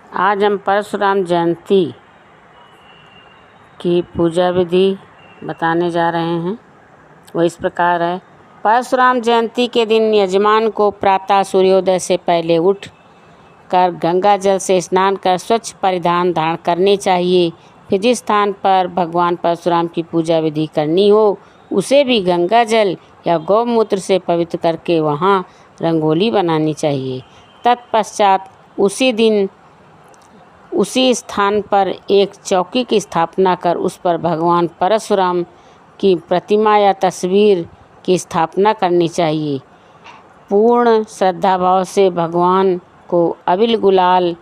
आज हम परशुराम जयंती की पूजा विधि बताने जा रहे हैं। वो इस प्रकार है। परशुराम जयंती के दिन यजमान को प्रातः सूर्योदय से पहले उठ कर गंगा जल से स्नान कर स्वच्छ परिधान धारण करने चाहिए। फिर जिस स्थान पर भगवान परशुराम की पूजा विधि करनी हो उसे भी गंगा जल या गौमूत्र से पवित्र करके वहाँ रंगोली बनानी चाहिए। तत्पश्चात उसी दिन उसी स्थान पर एक चौकी की स्थापना कर उस पर भगवान परशुराम की प्रतिमा या तस्वीर की स्थापना करनी चाहिए। पूर्ण श्रद्धाभाव से भगवान को अबील, गुलाल,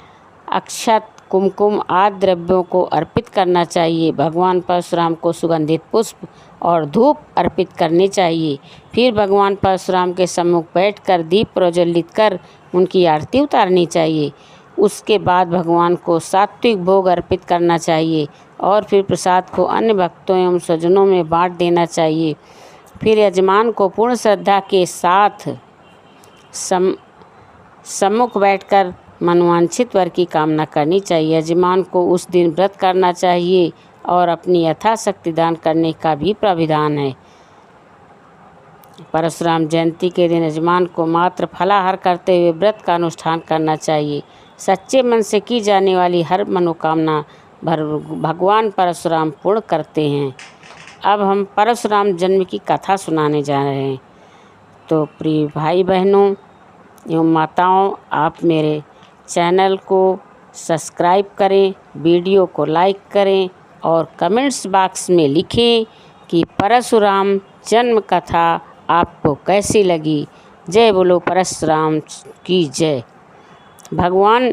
अक्षत, कुमकुम आदि द्रव्यों को अर्पित करना चाहिए। भगवान परशुराम को सुगंधित पुष्प और धूप अर्पित करने चाहिए। फिर भगवान परशुराम के सम्मुख बैठकर दीप प्रज्वलित कर उनकी आरती उतारनी चाहिए। उसके बाद भगवान को सात्विक भोग अर्पित करना चाहिए और फिर प्रसाद को अन्य भक्तों एवं स्वजनों में बांट देना चाहिए। फिर यजमान को पूर्ण श्रद्धा के साथ सम्मुख बैठकर मनोवांछित वर की कामना करनी चाहिए। यजमान को उस दिन व्रत करना चाहिए और अपनी यथाशक्ति दान करने का भी प्राविधान है। परशुराम जयंती के दिन यजमान को मात्र फलाहार करते हुए व्रत का अनुष्ठान करना चाहिए। सच्चे मन से की जाने वाली हर मनोकामना भगवान परशुराम पूर्ण करते हैं। अब हम परशुराम जन्म की कथा सुनाने जा रहे हैं। तो प्रिय भाई बहनों एवं माताओं, आप मेरे चैनल को सब्सक्राइब करें, वीडियो को लाइक करें और कमेंट्स बॉक्स में लिखें कि परशुराम जन्म कथा आपको कैसी लगी। जय बोलो परशुराम की जय। भगवान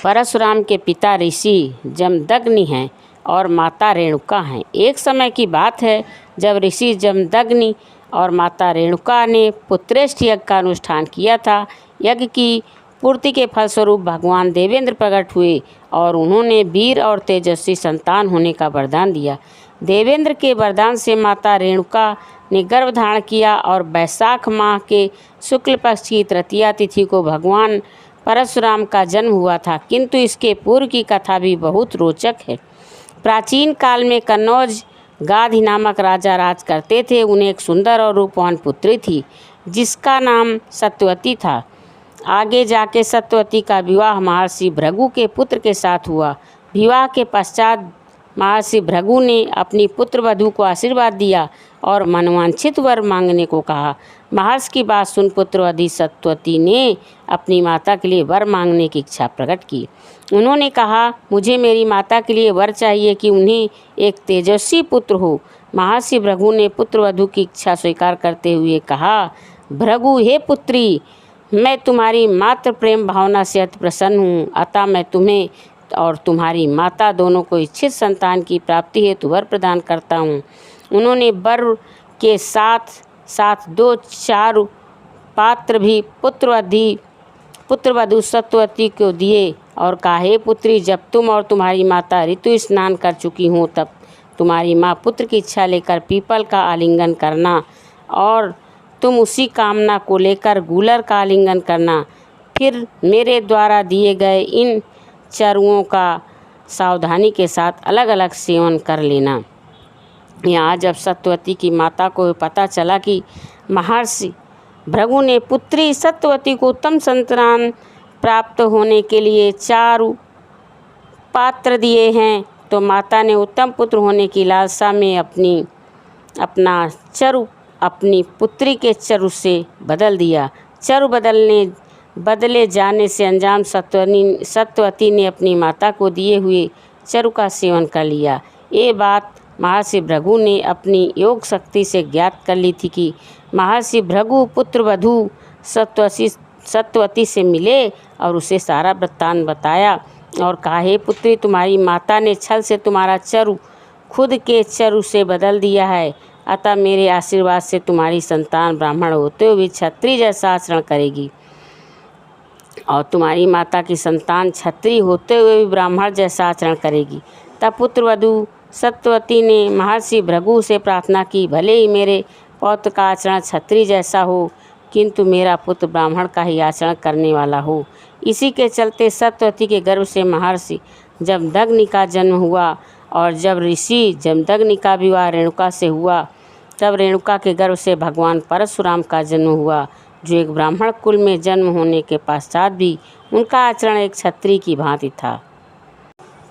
परशुराम के पिता ऋषि जमदग्नि हैं और माता रेणुका हैं। एक समय की बात है जब ऋषि जमदग्नि और माता रेणुका ने पुत्रेष्ठ यज्ञ का अनुष्ठान किया था। यज्ञ की पूर्ति के फलस्वरूप भगवान देवेंद्र प्रकट हुए और उन्होंने वीर और तेजस्वी संतान होने का वरदान दिया। देवेंद्र के वरदान से माता रेणुका ने गर्भ धारण किया और वैशाख माह के शुक्ल पक्ष की तृतीया तिथि को भगवान परशुराम का जन्म हुआ था। किंतु इसके पूर्व की कथा भी बहुत रोचक है। प्राचीन काल में कन्नौज गाधी नामक राजा राज करते थे। उन्हें एक सुंदर और रूपवान पुत्री थी जिसका नाम सत्यवती था। आगे जाके सत्यवती का विवाह महर्षि भृगु के पुत्र के साथ हुआ। विवाह के पश्चात महर्षि भृगु ने अपनी पुत्र वधू को आशीर्वाद दिया और मनवांछित वर मांगने को कहा। महर्षि की बात सुन पुत्रवधी सत्यवती ने अपनी माता के लिए वर मांगने की इच्छा प्रकट की। उन्होंने कहा, मुझे मेरी माता के लिए वर चाहिए कि उन्हें एक तेजस्वी पुत्र हो। महर्षि भृगु ने पुत्रवधू की इच्छा स्वीकार करते हुए कहा, भृगु हे पुत्री, मैं तुम्हारी मात्र प्रेम भावना से अति प्रसन्न हूँ। अतः मैं तुम्हें और तुम्हारी माता दोनों को इच्छित संतान की प्राप्ति हेतु वर प्रदान करता हूँ। उन्होंने वर के साथ साथ 2-4 पात्र भी पुत्रवधू सत्यवती को दिए और कहा, हे पुत्री, जब तुम और तुम्हारी माता ऋतु स्नान कर चुकी हो तब तुम्हारी माँ पुत्र की इच्छा लेकर पीपल का आलिंगन करना और तुम उसी कामना को लेकर गूलर का आलिंगन करना। फिर मेरे द्वारा दिए गए इन चरुओं का सावधानी के साथ अलग अलग सेवन कर लेना। यहाँ जब सत्यवती की माता को पता चला कि महर्षि भृगु ने पुत्री सत्यवती को उत्तम संतान प्राप्त होने के लिए 4 पात्र दिए हैं, तो माता ने उत्तम पुत्र होने की लालसा में अपना चरु अपनी पुत्री के चरु से बदल दिया। चरु बदले जाने से अंजाम सत्यवती ने अपनी माता को दिए हुए चरु का सेवन कर लिया। ये बात महर्षि भृगु ने अपनी योग शक्ति से ज्ञात कर ली थी कि महर्षि भृगु पुत्रवधू सत्यवती से मिले और उसे सारा वृत्तांत बताया और कहा, हे पुत्री, तुम्हारी माता ने छल से तुम्हारा चरु खुद के चरु से बदल दिया है। अतः मेरे आशीर्वाद से तुम्हारी संतान ब्राह्मण होते हुए क्षत्रिय जैसा आचरण करेगी और तुम्हारी माता की संतान क्षत्रिय होते हुए भी ब्राह्मण जैसा आचरण करेगी। तब पुत्रवधू सत्यवती ने महर्षि भृगु से प्रार्थना की, भले ही मेरे पौत्र का आचरण क्षत्रिय जैसा हो किंतु मेरा पुत्र ब्राह्मण का ही आचरण करने वाला हो। इसी के चलते सत्यवती के गर्भ से महर्षि जमदग्नि का जन्म हुआ, और जब ऋषि जमदग्नि का विवाह रेणुका से हुआ, तब रेणुका के गर्भ से भगवान परशुराम का जन्म हुआ, जो एक ब्राह्मण कुल में जन्म होने के पश्चात भी उनका आचरण एक क्षत्रिय की भांति था।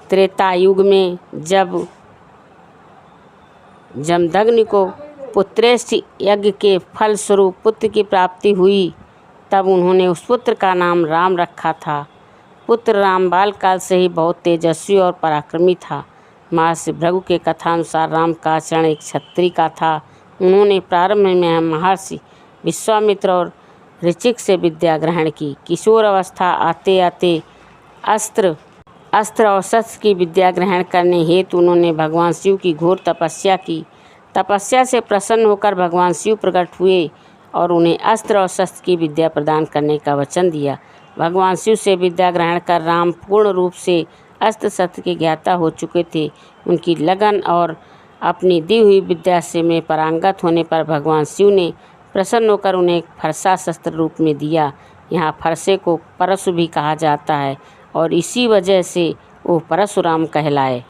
त्रेता युग में जब जमदग्नि को पुत्रेष्ठ यज्ञ के फल स्वरूप पुत्र की प्राप्ति हुई, तब उन्होंने उस पुत्र का नाम राम रखा था। पुत्र राम बालकाल से ही बहुत तेजस्वी और पराक्रमी था। महर्षि भृगु के कथानुसार राम का आचरण एक क्षत्रिय का था। उन्होंने प्रारंभ में महर्षि विश्वामित्र और ऋचिक से विद्या ग्रहण की। किशोर अवस्था आते आते अस्त्र और शस्त्र की विद्या ग्रहण करने हेतु उन्होंने भगवान शिव की घोर तपस्या की। तपस्या से प्रसन्न होकर भगवान शिव प्रकट हुए और उन्हें अस्त्र और शस्त्र की विद्या प्रदान करने का वचन दिया। भगवान शिव से विद्या ग्रहण कर राम पूर्ण रूप से अस्त्र शस्त्र के ज्ञाता हो चुके थे। उनकी लगन और अपनी दी हुई विद्या से में पारंगत होने पर भगवान शिव ने प्रसन्न होकर उन्हें एक फरसा शस्त्र रूप में दिया। यहाँ फरसे को परशु भी कहा जाता है और इसी वजह से वो परशुराम कहलाए।